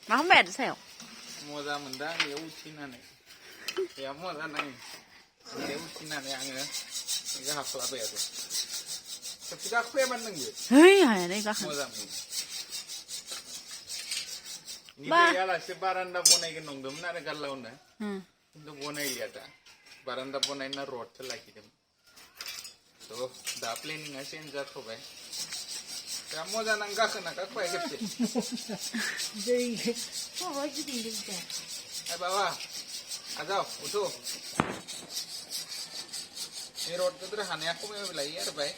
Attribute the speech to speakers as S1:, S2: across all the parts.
S1: मा खालामबाय थादो सायाव
S2: मोजां मोनदों बेयाव उथिनानै बेयाव मोजां नाङो बेयाव उथिनानै आङो बेखौ हाख्लाबाय आरो खेबसे गाखोयामोन नोंबो
S1: है हाया दे गाखोनो
S2: मोजां मोनो निफ्राय आलासि बारान्दा बनायगोन नंदोंमोन आरो गारलावनो खिन्थु बनायलिया दा बारान्दा बनायना रडसो लाखिदोंमोन थ' दा प्लेनिंआ चेन्ज जाथ'बाय दा मोजां नां गाखोना गाखोबाय खेबसे बाबा आजाव उठो बे रड गिदिर हानाया खमायबाय लायो आरो बाय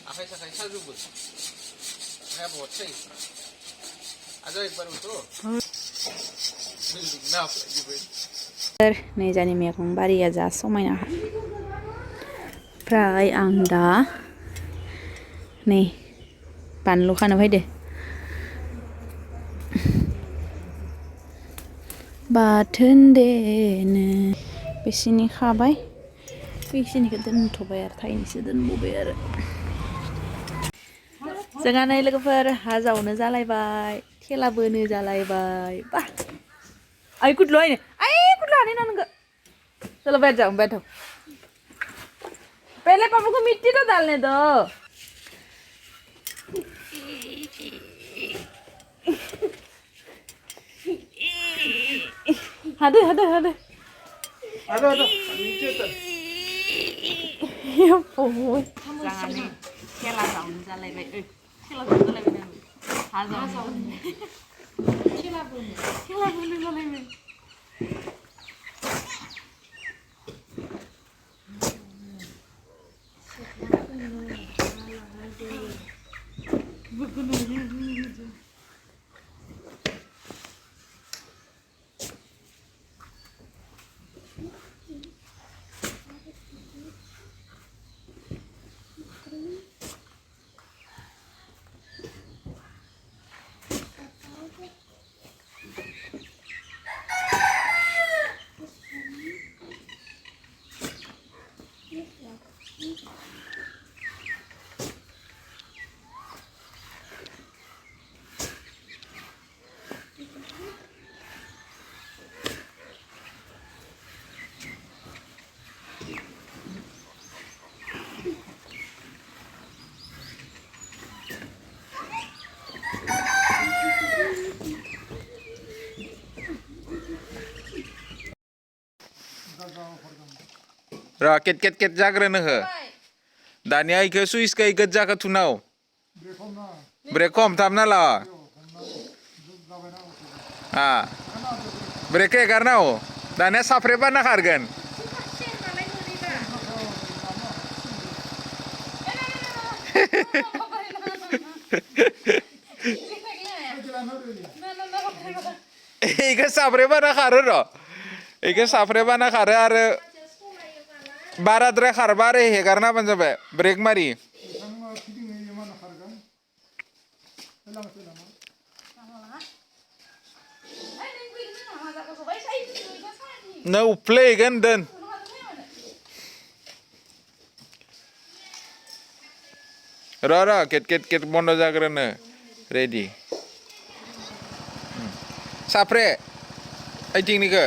S2: आखाइ साखाइ साजोबो आखाइया बहुत सायो आजाव एक बार उठो बिल्डिं ना
S1: नै जानि मैगं बारिया जा समायना ओमफ्राय आं दा नै बानलु खानो फैदो बाथोन देनो बेसिनि खाबाय बेखिनिखौ दोनथ'बाय आरो थाइनैसो दोनबावबाय आरो जोंहा नै लोगोफोर हा जावनो जालायबाय थेला बोनो जालायबाय बा आई कुठलो आहे आई कुठलो आने ना उनका चलो बैठ जाओ बैठो पहले पापा को मिट्टी तो डालने दो हादे हादे हादे
S2: आदो आदो नीचे उतर
S1: या पोय जाने खेला जावनो जालायबाय खेला जावनो जालायबाय हा जावनो खेला बोनो जालायबाय
S2: र केट केट जाग्रोनो हो दानिया इखो सुइसखौ गोजाखौ थुनाव ब्रेक हमथाबना ला ब्रेकखौ एगारना हो दानिया साफ्रेबाना खारगोन इखो साफ्रेबाना खारो र इखो साफ्रेबाना खारो आरो बाराद्राय खारबा आरो हेगारना होबानो जाबाय ब्रेक मारि नों उफ्लेगोन दोन र केट केट केट बन्द जाग्रोनो ready साफ्रे ओइथिंनिखो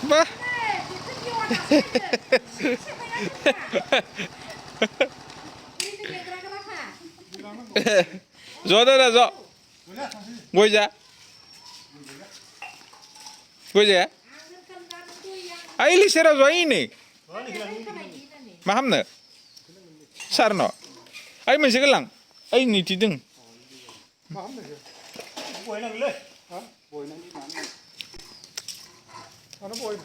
S2: Bah. Zo đó là zo. Ngồi ra. Ngồi ra. Ai li sera zo ini. Paham nggak? Sarno. Ai masih kelang. Ai ni tidung. Paham nggak? Boy nang le. Hah? Boy nang di mana? Mana boy?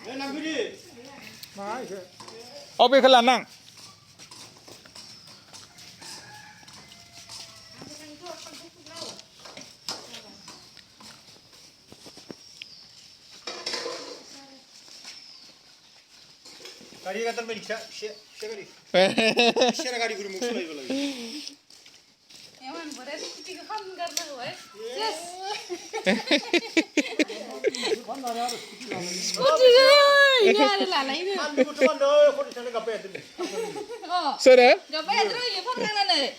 S2: Le nang gini. Mai ke. Obe kelanang. गाड़ी का तर में rickshaw गाड़ी rickshaw गाड़ी गुरु मुख लगे लगे एवन बरे scooty का काम करना हुआ है yes
S1: Nhà đây là lấy nữa.
S2: Sao đấy?
S1: Gặp bé rồi, phát ra này.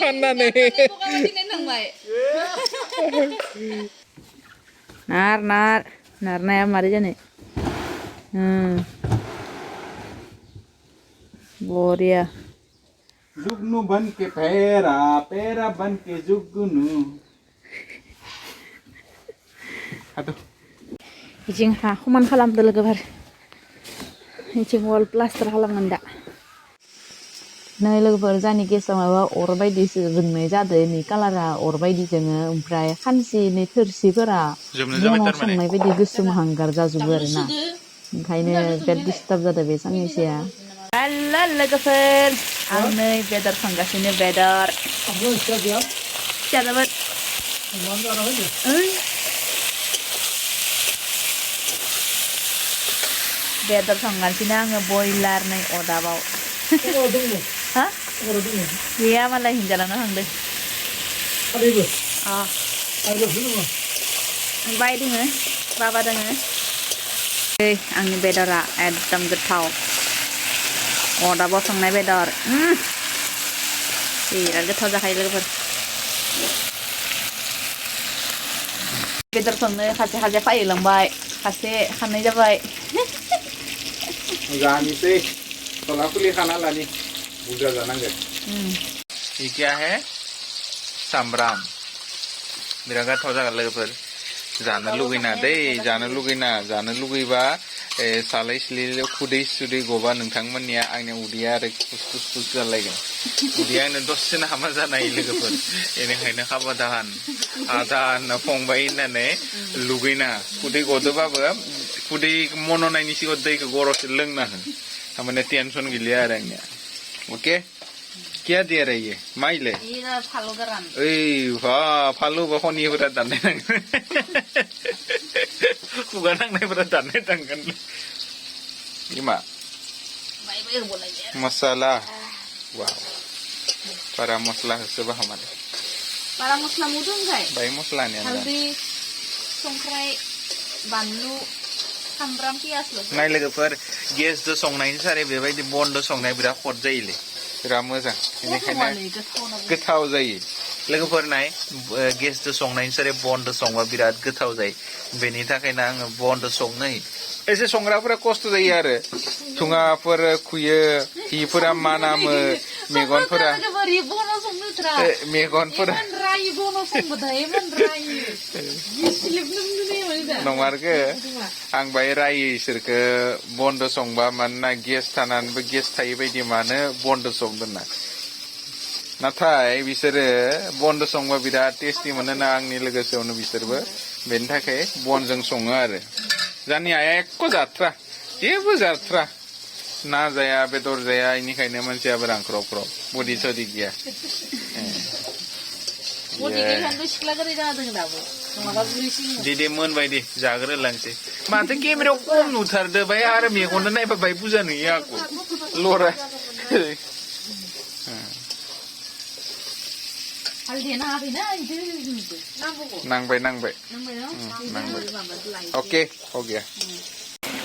S2: Phan nan nih.
S1: Bukan masih neneng baik. Nar na mari jane. Gloria.
S2: Jugnu ban ke pera ban ke jugnu. Aduh.
S1: Ijing ha, kuman kalam dulu kabar. Ijing wall plaster kalam ngenda. Nah, लोगोफोर जानि गेसाव माबा अर बायदिसो जोंनाय जादों नै कालारा अर बायदि जोङो ओमफ्राय खानसिनि थोरसिफोरा बनाव संनाय बायदि गोसोम हांगार जाजोबो आरोना ओंखायनो बिराद डिस्टार्ब जादों बे साननैसोआ हेल' लोगोफोर आं नै बेदर संगासिनो बेदर जाजाबाय बेदर संगासिनो आङो बयलार नै अदाबाव ha? Iya malah jalan orang deh.
S3: Ada ibu.
S1: Oh.
S3: Ada sini mah.
S1: Baik deh, Bapak deh. Angin bedora, एकदम गोथाव. Ada bosong naik bedor. Iya, गोथाव जाखायो लोगोफोर. बेदर संनो खासे फैलांबाय खासे खानाय जाबाय
S2: जानोसै तला फुलि खाना लानि बुरजा जानांगोन ये क्या है सामब्राम बिराद गोथाव जागोन लोगोफोर जानो लुगैबा सालाय सिलायाव खुदै गबा नोंथांमोननिया आंनि उदैया आरो खुस जालायगोन उदैया आंनो दसेनो हामा जानाय लोगोफोर बेनिखायनो साबधान आदा होनना फंबाय होननानै लुगैना खुदै गदोबाबो खुदै मन'नायनि सिगां दैखौ गर'सो लोंना हो थारमाने टेनसन गैलिया आरो आंनिया ओके क्या दे रही है माइले
S1: ये फालू गरान
S2: फालू बा खनिफोरा दाननाय नांगोन खुगा नांनायफोरा दाननाय नांगोन इमा मसाला वाव para मस्ला होसोबा हमारे
S1: para मस्ला मुदुं खाय
S2: बाय मस्लानि
S1: हालदै संख्रै बानलु सामब्राम पियाज
S2: नाय लोगोफोर गेसजों संनायनि सारे बेबायदि बनजों संनाय बिराद खद जायोलै बिराद मोजां बेनिखायनो गोथाव जायो लोगोफोर नाय गेसजों संनायनि सारे बनजों संबा बिराद गोथाव जायो बेनि थाखायनो आङो बनजों संनो एसे संग्राफोरा खस्थ' जायो आरो थुङाफोर खुयो हिफोरा मानामो मेगनफोरा नङारगो आं बाय रायो इसोरखो बनजों संबा मानोना गेस थानानैबो गेस थायै बायदि मानो बनजों संदोंना नाथाय बिसोरो बनजों संबा बिराद टेस्टि मोनोना आंनि लोगोसेयावनो बिसोरबो बेनि थाखाय बनजों सङो आरो जानि आइया एक्क' जाथ्रा जेबो जाथ्रा ना जाया बेदर जाया बेनिखायनो मानसियाबो रांख्रब बडि सडि गैया दिदे मोनबायदि जाग्रोलांसै माथो केमेरायाव खम नुथारदो बाय आरो मेगनजों नायबा बाय बुरजा नुयो आंखौ लरा नांबाय ओके हो गया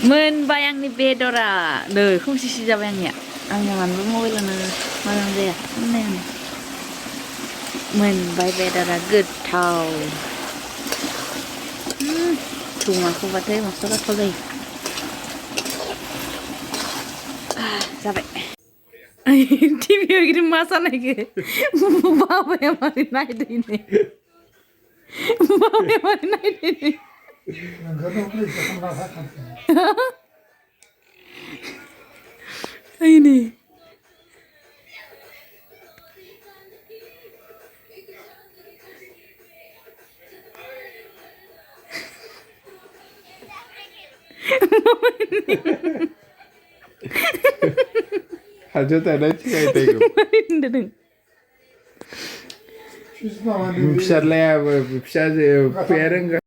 S1: मोनबाय आंनि बेदरा नै खोमसिसि जाबाय आंनिया मानोबा मबाइलानो मोजां जाया मोनबाय बेदरा गोथाव थुमाखौबाथाय मस्ला गोथाव जायो जाबाय टिभियाव गिदिर मा जानायखो बाबाया मारै नायदों बाबाया मारै नायदों ini
S2: aja tak ada cakap itu bisa lah bisa parent